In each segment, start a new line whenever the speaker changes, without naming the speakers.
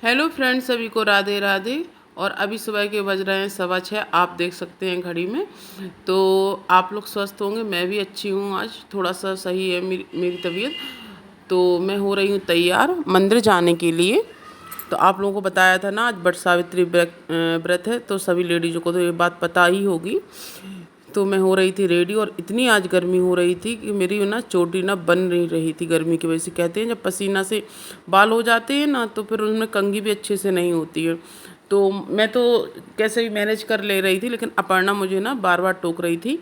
Hello friends, सभी को राधे राधे। और अभी सुबह के बज रहे हैं 6:15। आप देख सकते हैं घड़ी में। तो आप लोग स्वस्थ होंगे, मैं भी अच्छी हूँ। आज थोड़ा सा सही है मेरी तबीयत। तो मैं हो रही हूँ तैयार मंदिर जाने के लिए। तो आप लोगों को बताया था ना, आज वट सावित्री व्रत है, तो सभी लेडीज़ों को तो ये बात पता ही होगी। तो मैं हो रही थी रेडी, और इतनी आज गर्मी हो रही थी कि मेरी ना चोटी ना बन नहीं रही थी गर्मी की वजह से। कहते हैं जब पसीना से बाल हो जाते हैं ना, तो फिर उनमें कंघी भी अच्छे से नहीं होती है। तो मैं तो कैसे भी मैनेज कर ले रही थी, लेकिन अपर्णा मुझे ना बार बार टोक रही थी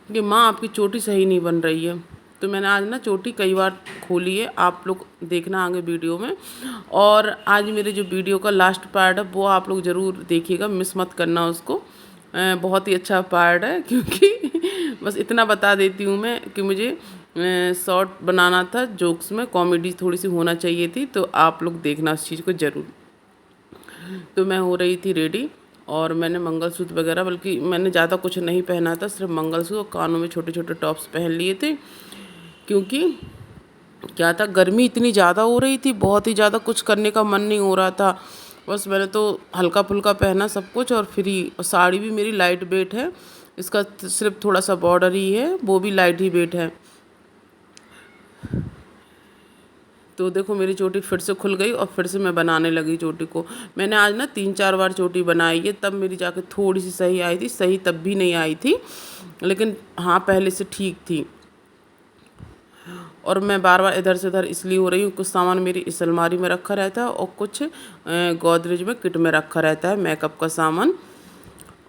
कि माँ आपकी चोटी सही नहीं बन रही है। तो मैंने आज ना चोटी कई बार खोली है, आप लोग देखना आगे वीडियो में। और आज मेरे जो वीडियो का लास्ट पार्ट है वो आप लोग ज़रूर देखिएगा, मिस मत करना उसको। बहुत ही अच्छा पार्ट है, क्योंकि बस इतना बता देती हूँ मैं कि मुझे शॉर्ट बनाना था, जोक्स में कॉमेडी थोड़ी सी होना चाहिए थी। तो आप लोग देखना उस चीज़ को ज़रूर। तो मैं हो रही थी रेडी, और मैंने मंगलसूत्र वगैरह, बल्कि मैंने ज़्यादा कुछ नहीं पहना था, सिर्फ मंगलसूत्र और कानों में छोटे छोटे टॉप्स पहन लिए थे। क्योंकि क्या था, गर्मी इतनी ज़्यादा हो रही थी, बहुत ही ज़्यादा, कुछ करने का मन नहीं हो रहा था। बस मैंने तो हल्का फुल्का पहना सब कुछ, और फिर ही साड़ी भी मेरी लाइट वेट है। इसका सिर्फ थोड़ा सा बॉर्डर ही है, वो भी लाइट ही वेट है। तो देखो मेरी चोटी फिर से खुल गई, और फिर से मैं बनाने लगी चोटी को। मैंने आज ना 3-4 बार चोटी बनाई है, तब मेरी जाके थोड़ी सी सही आई थी। सही तब भी नहीं आई थी, लेकिन हाँ पहले से ठीक थी। और मैं बार बार इधर से उधर इसलिए हो रही हूँ, कुछ सामान मेरी इस अलमारी में रखा रहता है, और कुछ गोदरेज में किट में रखा रहता है मेकअप का सामान।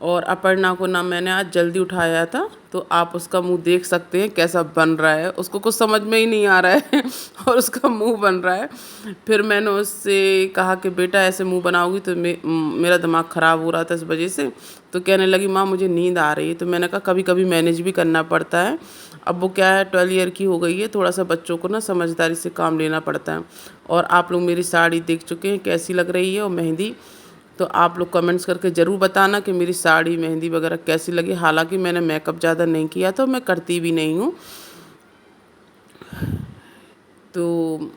और अपर्णा को ना मैंने आज जल्दी उठाया था, तो आप उसका मुंह देख सकते हैं कैसा बन रहा है। उसको कुछ समझ में ही नहीं आ रहा है और उसका मुंह बन रहा है। फिर मैंने उससे कहा कि बेटा ऐसे मुंह बनाओगी तो मेरा दिमाग ख़राब हो रहा था इस वजह से। तो कहने लगी माँ मुझे नींद आ रही है। तो मैंने कहा कभी कभी मैनेज भी करना पड़ता है। अब वो क्या है, 12 ईयर की हो गई है, थोड़ा सा बच्चों को ना समझदारी से काम लेना पड़ता है। और आप लोग मेरी साड़ी देख चुके हैं कैसी लग रही है, और मेहंदी। तो आप लोग कमेंट्स करके ज़रूर बताना कि मेरी साड़ी मेहंदी वगैरह कैसी लगी। हालांकि मैंने मेकअप ज़्यादा नहीं किया, तो मैं करती भी नहीं हूँ। तो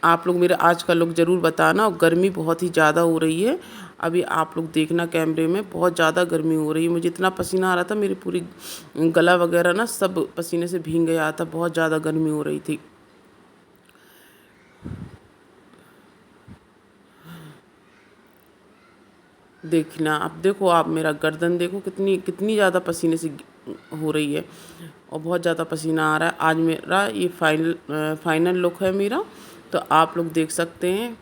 आप लोग मेरा आज का लुक ज़रूर बताना। और गर्मी बहुत ही ज़्यादा हो रही है, अभी आप लोग देखना कैमरे में, बहुत ज़्यादा गर्मी हो रही है। मुझे इतना पसीना आ रहा था, मेरी पूरी गला वगैरह ना सब पसीने से भीग गया था, बहुत ज़्यादा गर्मी हो रही थी। देखना, अब देखो आप मेरा गर्दन देखो कितनी कितनी ज़्यादा पसीने से हो रही है, और बहुत ज़्यादा पसीना आ रहा है। आज मेरा ये फाइनल लुक है मेरा, तो आप लोग देख सकते हैं।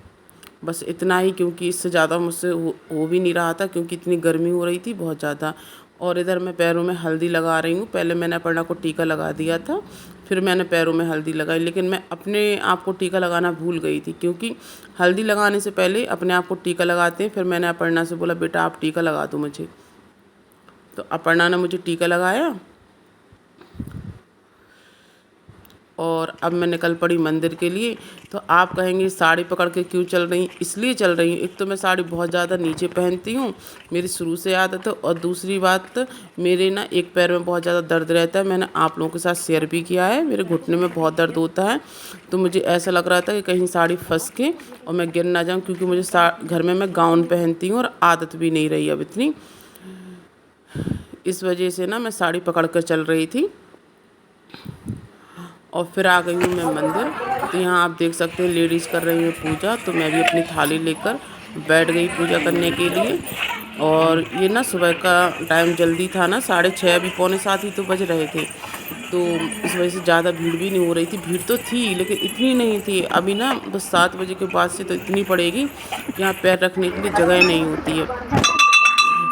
बस इतना ही, क्योंकि इससे ज़्यादा मुझसे हो भी नहीं रहा था, क्योंकि इतनी गर्मी हो रही थी बहुत ज़्यादा। और इधर मैं पैरों में हल्दी लगा रही हूँ। पहले मैंने अपर्णा को टीका लगा दिया था, फिर मैंने पैरों में हल्दी लगाई। लेकिन मैं अपने आप को टीका लगाना भूल गई थी, क्योंकि हल्दी लगाने से पहले अपने आप को टीका लगाते हैं। फिर मैंने अपर्णा से बोला बेटा आप टीका लगा दो मुझे। तो अपर्णा ने मुझे टीका लगाया, और अब मैं निकल पड़ी मंदिर के लिए। तो आप कहेंगे साड़ी पकड़ के क्यों चल रही, इसलिए चल रही हूँ, एक तो मैं साड़ी बहुत ज़्यादा नीचे पहनती हूँ, मेरी शुरू से आदत है। और दूसरी बात, मेरे ना एक पैर में बहुत ज़्यादा दर्द रहता है। मैंने आप लोगों के साथ शेयर भी किया है, मेरे घुटने में बहुत दर्द होता है। तो मुझे ऐसा लग रहा था कि कहीं साड़ी फंस के और मैं गिर ना जाऊँ, क्योंकि मुझे घर में मैं गाउन पहनती हूँ, और आदत भी नहीं रही अब इतनी। इस वजह से ना मैं साड़ी पकड़ कर चल रही थी। और फिर आ गई हूँ मैं मंदिर। तो यहाँ आप देख सकते हैं लेडीज़ कर रही हैं पूजा, तो मैं भी अपनी थाली लेकर बैठ गई पूजा करने के लिए। और ये ना सुबह का टाइम जल्दी था ना, 6:30, अभी 6:45 ही तो बज रहे थे। तो इस वजह से ज़्यादा भीड़ भी नहीं हो रही थी। भीड़ तो थी, लेकिन इतनी नहीं थी। अभी ना बस 7 बजे के बाद से तो इतनी पड़ेगी कि यहाँ पैर रखने के लिए जगह नहीं होती है।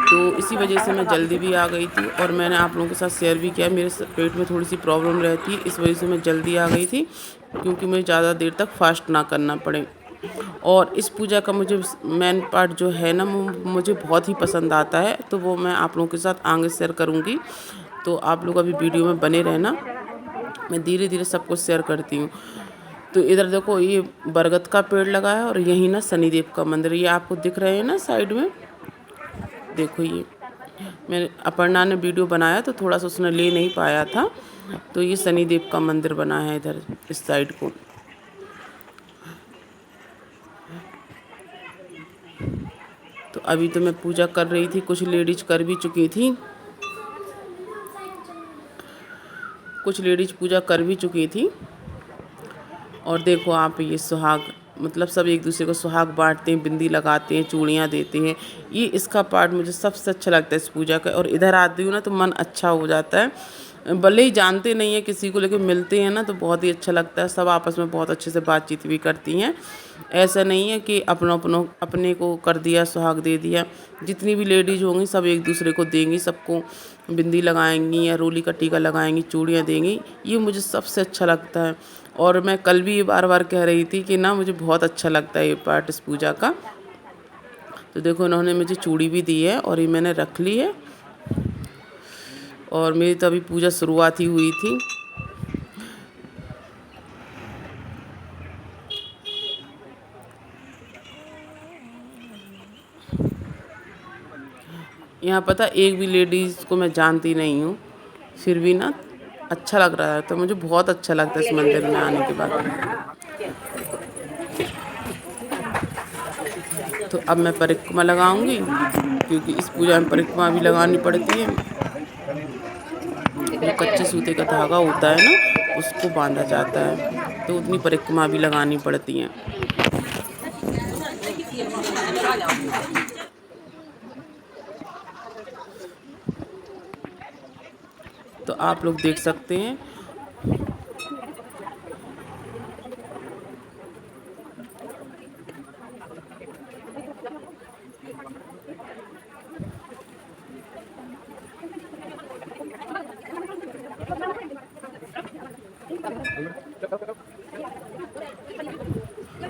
तो इसी वजह से मैं जल्दी भी आ गई थी, और मैंने आप लोगों के साथ शेयर भी किया। मेरे पेट में थोड़ी सी प्रॉब्लम रहती है, इस वजह से मैं जल्दी आ गई थी, क्योंकि मुझे ज़्यादा देर तक फास्ट ना करना पड़े। और इस पूजा का मुझे मेन पार्ट जो है ना, मुझे बहुत ही पसंद आता है, तो वो मैं आप लोगों के साथ आगे शेयर करूँगी। तो आप लोग अभी वीडियो में बने रहना, मैं धीरे धीरे सब कुछ शेयर करती हूँ। तो इधर देखो ये बरगद का पेड़ लगा है, और यहीं ना शनिदेव का मंदिर, ये आपको दिख रहे हैं ना साइड में। देखो ये मैंने अपर्णा ने वीडियो बनाया, तो थोड़ा सा उसने ले नहीं पाया था। तो ये शनिदेव का मंदिर बना है इधर इस साइड को। तो अभी तो मैं पूजा कर रही थी, कुछ लेडीज कर भी चुकी थी, कुछ लेडीज पूजा कर भी चुकी थी। और देखो आप, ये सुहाग मतलब सब एक दूसरे को सुहाग बांटते हैं, बिंदी लगाते हैं, चूड़ियाँ देते हैं। ये इसका पार्ट मुझे सबसे अच्छा लगता है इस पूजा का। और इधर आती हूँ ना तो मन अच्छा हो जाता है, भले ही जानते नहीं हैं किसी को, लेकिन मिलते हैं ना तो बहुत ही अच्छा लगता है। सब आपस में बहुत अच्छे से बातचीत भी करती हैं। ऐसा नहीं है कि अपने को कर दिया, सुहाग दे दिया। जितनी भी लेडीज होंगी सब एक दूसरे को देंगी, सबको बिंदी लगाएंगी या रोली का टीका लगाएंगी, चूड़ियाँ देंगी। ये मुझे सबसे अच्छा लगता है। और मैं कल भी ये बार बार कह रही थी कि ना मुझे बहुत अच्छा लगता है ये पार्ट इस पूजा का। तो देखो इन्होंने मुझे चूड़ी भी दी है और ये मैंने रख ली है। और मेरी तो अभी पूजा शुरुआत ही हुई थी। यहाँ पता एक भी लेडीज़ को मैं जानती नहीं हूँ, फिर भी ना अच्छा लग रहा है। तो मुझे बहुत अच्छा लगता है इस मंदिर में आने के बाद। तो अब मैं परिक्रमा लगाऊंगी, क्योंकि इस पूजा में परिक्रमा भी लगानी पड़ती है। जो कच्चे सूते का धागा होता है ना, उसको बांधा जाता है, तो उतनी परिक्रमा भी लगानी पड़ती है। तो आप लोग देख सकते हैं।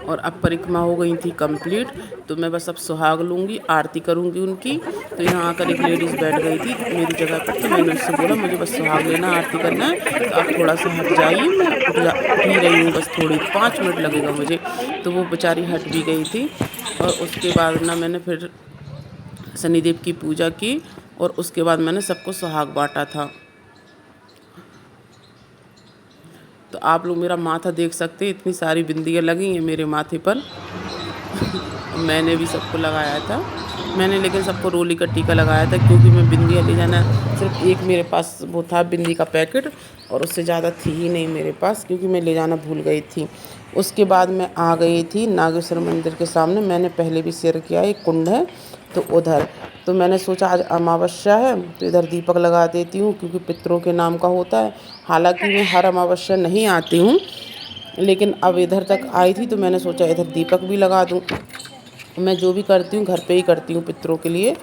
और अब परिक्रमा हो गई थी कंप्लीट, तो मैं बस अब सुहाग लूँगी, आरती करूँगी उनकी। तो यहाँ आकर एक लेडीज़ बैठ गई थी मेरी जगह पर, तो मैंने उससे बोला मुझे बस सुहाग लेना, आरती करना है, तो आप थोड़ा सा हट जाइए, मैं उठ ही रही हूँ, बस थोड़ी 5 मिनट लगेगा मुझे। तो वो बेचारी हट भी गई थी। और उसके बाद ना मैंने फिर शनिदेव की पूजा की और उसके बाद मैंने सबको सुहाग बांटा था। तो आप लोग मेरा माथा देख सकते हैं, इतनी सारी बिंदियाँ लगी हैं मेरे माथे पर। मैंने भी सबको लगाया था। मैंने लेकिन सबको रोली का टीका लगाया था, क्योंकि मैं बिंदियाँ ले जाना, सिर्फ एक मेरे पास वो था बिंदी का पैकेट, और उससे ज़्यादा थी ही नहीं मेरे पास, क्योंकि मैं ले जाना भूल गई थी। उसके बाद मैं आ गई थी नागेश्वर मंदिर के सामने। मैंने पहले भी शेयर किया, एक कुंड है तो उधर। तो मैंने सोचा आज अमावस्या है तो इधर दीपक लगा देती हूँ, क्योंकि पितरों के नाम का होता है। हालांकि मैं हर अमावस्या नहीं आती हूँ, लेकिन अब इधर तक आई थी तो मैंने सोचा इधर दीपक भी लगा दूँ। मैं जो भी करती हूँ घर पे ही करती हूँ पितरों के लिए,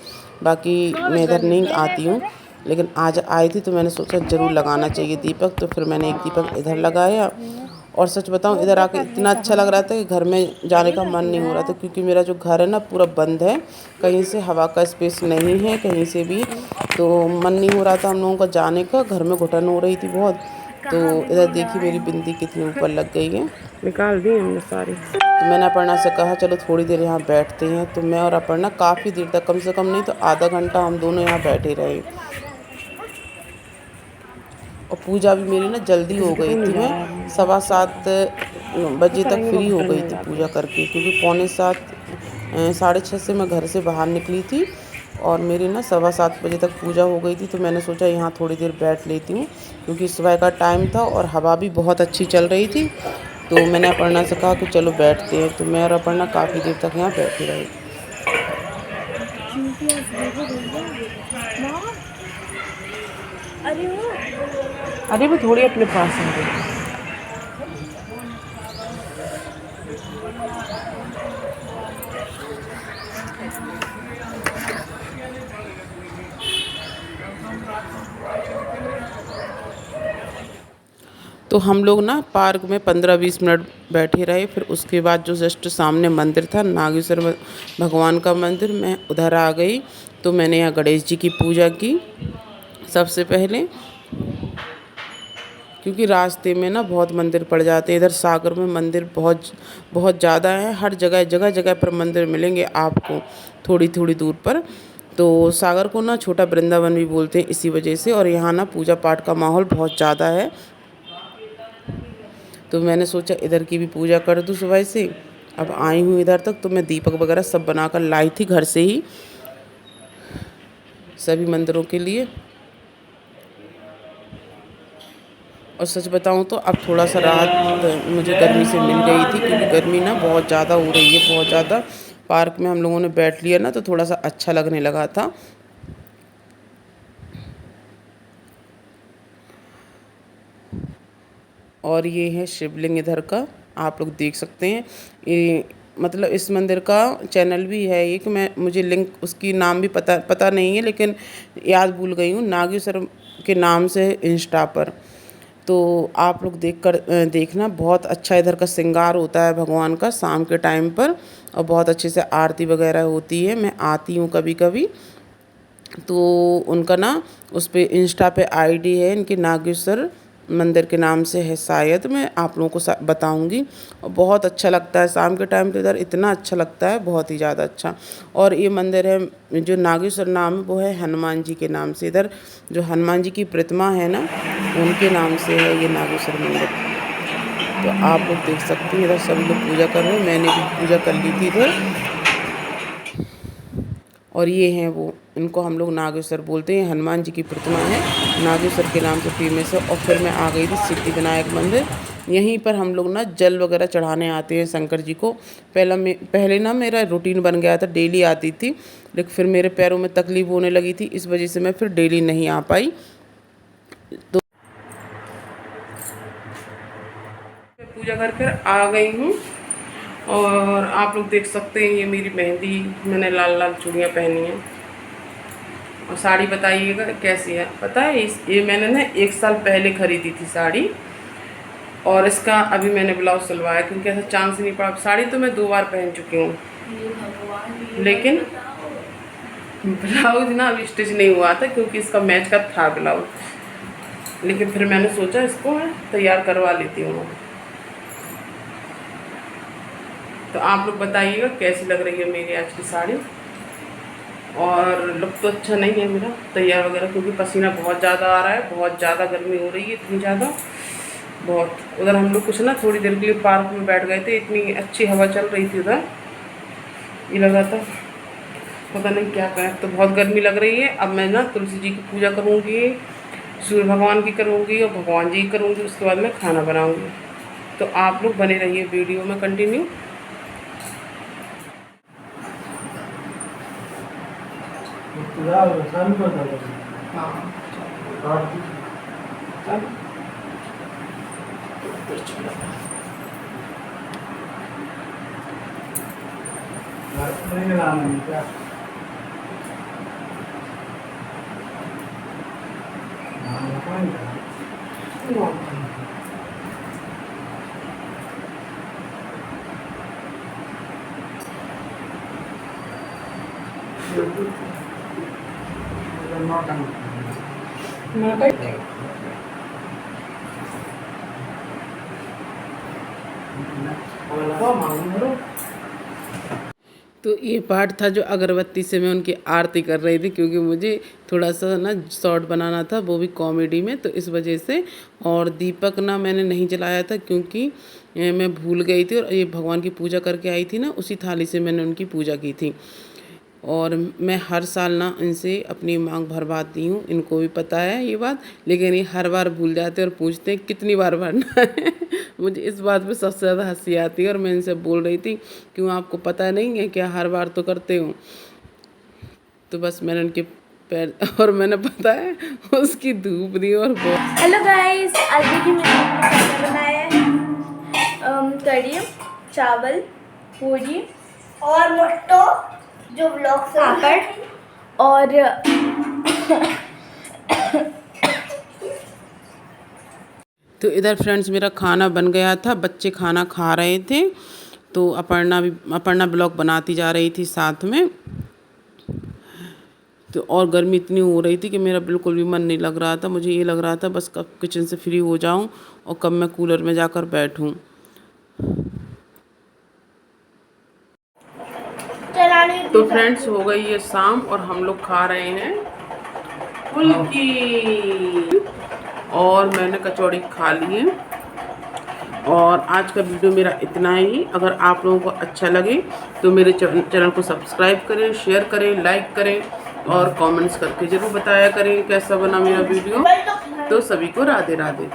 बाकी मैं इधर नहीं आती हूँ। लेकिन आज आई थी तो मैंने सोचा ज़रूर लगाना चाहिए दीपक, तो फिर मैंने एक दीपक इधर लगाया। और सच बताऊँ, इधर आके इतना अच्छा लग रहा था कि घर में जाने का मन नहीं हो रहा था, क्योंकि मेरा जो घर है ना पूरा बंद है, कहीं से हवा का स्पेस नहीं है कहीं से भी। तो मन नहीं हो रहा था हम लोगों का जाने का, घर में घुटन हो रही थी बहुत। तो इधर देखिए मेरी बिंदी कितनी ऊपर लग गई है, निकाल दी हमने सारी। तो मैंने अपर्णा से कहा चलो थोड़ी देर यहाँ बैठते हैं। तो मैं और अपर्णा काफ़ी देर तक, कम से कम नहीं तो आधा घंटा हम दोनों यहाँ बैठे रहे। और पूजा भी मेरी ना जल्दी हो गई थी, मैं 7:15 बजे तक फ्री हो गई थी पूजा करके, क्योंकि 6:45 6:30 से मैं घर से बाहर निकली थी। और मेरी ना 7:15 बजे तक पूजा हो गई थी। तो मैंने सोचा यहाँ थोड़ी देर बैठ लेती हूँ, क्योंकि सुबह का टाइम था और हवा भी बहुत अच्छी चल रही थी। तो मैंने अपर्णा से कहा कि चलो बैठते हैं। तो मैं और अपर्णा काफ़ी देर तक यहाँ बैठे रहे। अरे वो थोड़ी अपने पास है। तो हम लोग ना पार्क में 15-20 मिनट बैठे रहे। फिर उसके बाद जो जस्ट सामने मंदिर था नागेश्वर भगवान का मंदिर, मैं उधर आ गई। तो मैंने यहाँ गणेश जी की पूजा की सबसे पहले, क्योंकि रास्ते में ना बहुत मंदिर पड़ जाते हैं। इधर सागर में मंदिर बहुत बहुत ज़्यादा है, हर जगह जगह जगह पर मंदिर मिलेंगे आपको थोड़ी थोड़ी दूर पर। तो सागर को ना छोटा वृंदावन भी बोलते हैं इसी वजह से। और यहाँ ना पूजा पाठ का माहौल बहुत ज़्यादा है। तो मैंने सोचा इधर की भी पूजा कर दूँ सुबह से। अब आई हूँ इधर तक, तो मैं दीपक वगैरह सब बनाकर लाई थी घर से ही सभी मंदिरों के लिए। और सच बताऊँ तो अब थोड़ा सा राहत मुझे गर्मी से मिल गई थी, क्योंकि गर्मी ना बहुत ज़्यादा हो रही है, बहुत ज़्यादा। पार्क में हम लोगों ने बैठ लिया ना, तो थोड़ा सा अच्छा लगने लगा था। और ये है शिवलिंग इधर का, आप लोग देख सकते हैं। ये मतलब इस मंदिर का चैनल भी है एक, मैं मुझे लिंक उसकी नाम भी पता नहीं है, लेकिन याद भूल गई हूँ, नागेश्वर के नाम से इंस्टा पर। तो आप लोग देखना, बहुत अच्छा इधर का श्रृंगार होता है भगवान का शाम के टाइम पर, और बहुत अच्छे से आरती वगैरह होती है। मैं आती हूँ कभी कभी, तो उनका ना उस पे इंस्टा पे आईडी है इनकी, नागेश्वर मंदिर के नाम से है शायद, मैं आप लोगों को बताऊंगी। और बहुत अच्छा लगता है शाम के टाइम पे इधर, इतना अच्छा लगता है, बहुत ही ज़्यादा अच्छा। और ये मंदिर है जो नागेश्वर नाम है, वो है हनुमान जी के नाम से। इधर जो हनुमान जी की प्रतिमा है ना, उनके नाम से है ये नागेश्वर मंदिर। तो आप लोग देख सकते हैं इधर सभी लोग पूजा कर रहे हैं, मैंने भी पूजा कर ली थी इधर। और ये हैं वो, इनको हम लोग नागेश्वर बोलते हैं, हनुमान जी की प्रतिमा है, नागेश्वर के नाम से फेमस है। और फिर मैं आ गई थी सिद्धिविनायक मंदिर। यहीं पर हम लोग ना जल वगैरह चढ़ाने आते हैं शंकर जी को। पहले ना मेरा रूटीन बन गया था, डेली आती थी, लेकिन फिर मेरे पैरों में तकलीफ़ होने लगी थी, इस वजह से मैं फिर डेली नहीं आ पाई। तो पूजा कर कर आ गई हूँ। और आप लोग देख सकते हैं, ये मेरी मेहंदी, मैंने लाल लाल चूड़ियाँ पहनी हैं। और साड़ी बताइएगा कैसी है। पता है ये मैंने ना 1 साल पहले ख़रीदी थी साड़ी, और इसका अभी मैंने ब्लाउज सिलवाया, क्योंकि ऐसा चांस नहीं पड़ा। साड़ी तो मैं 2 बार पहन चुकी हूँ, लेकिन ब्लाउज ना अभी स्टिच नहीं हुआ था, क्योंकि इसका मैच का था ब्लाउज। लेकिन फिर मैंने सोचा इसको मैं तैयार करवा लेती हूँ। तो आप लोग बताइएगा कैसी लग रही है मेरी आज की साड़ी। और लुक तो अच्छा नहीं है मेरा तैयार वगैरह, क्योंकि पसीना बहुत ज़्यादा आ रहा है, बहुत ज़्यादा गर्मी हो रही है, इतनी ज़्यादा बहुत। उधर हम लोग कुछ ना थोड़ी देर के लिए पार्क में बैठ गए थे, इतनी अच्छी हवा चल रही थी उधर, ये लगा था पता नहीं क्या करें। तो बहुत गर्मी लग रही है। अब मैं ना तुलसी जी की पूजा करूँगी, सूर्य भगवान की करूँगी और भगवान जी की करूँगी, उसके बाद मैं खाना बनाऊँगी। तो आप लोग बने रहिए वीडियो में कंटिन्यू। तो ये पार्ट था जो अगरबत्ती से मैं उनकी आरती कर रही थी, क्योंकि मुझे थोड़ा सा ना शॉर्ट बनाना था, वो भी कॉमेडी में, तो इस वजह से। और दीपक ना मैंने नहीं जलाया था, क्योंकि मैं भूल गई थी, और ये भगवान की पूजा करके आई थी ना, उसी थाली से मैंने उनकी पूजा की थी। और मैं हर साल ना इनसे अपनी मांग भरवाती हूँ, इनको भी पता है ये बात, लेकिन ये हर बार भूल जाते हैं और पूछते हैं कितनी बार भरना है। मुझे इस बात पे सबसे ज़्यादा हंसी आती है, और मैं इनसे बोल रही थी, क्यों आपको पता नहीं है क्या, हर बार तो करते हो। तो बस मैंने उनके पैर और मैंने पता है उसकी धूप दी और बहुत।
हेलो गाइस, आज देखिए मैंने खाना बनाया है, कढ़ी, चावल, पूरी और मुट्टो जो व्लॉग पापड़ और
तो इधर फ्रेंड्स मेरा खाना बन गया था, बच्चे खाना खा रहे थे, तो अपर्णा ब्लॉग बनाती जा रही थी साथ में। तो और गर्मी इतनी हो रही थी कि मेरा बिल्कुल भी मन नहीं लग रहा था, मुझे ये लग रहा था बस कब किचन से फ्री हो जाऊं और कब मैं कूलर में जाकर बैठूं। तो फ्रेंड्स हो गई है शाम, और हम लोग खा रहे हैं फुल्की, और मैंने कचौड़ी खा ली है। और आज का वीडियो मेरा इतना ही। अगर आप लोगों को अच्छा लगे तो मेरे चैनल को सब्सक्राइब करें, शेयर करें, लाइक करें और कमेंट्स करके ज़रूर बताया करें कैसा बना मेरा वीडियो। तो सभी को राधे राधे।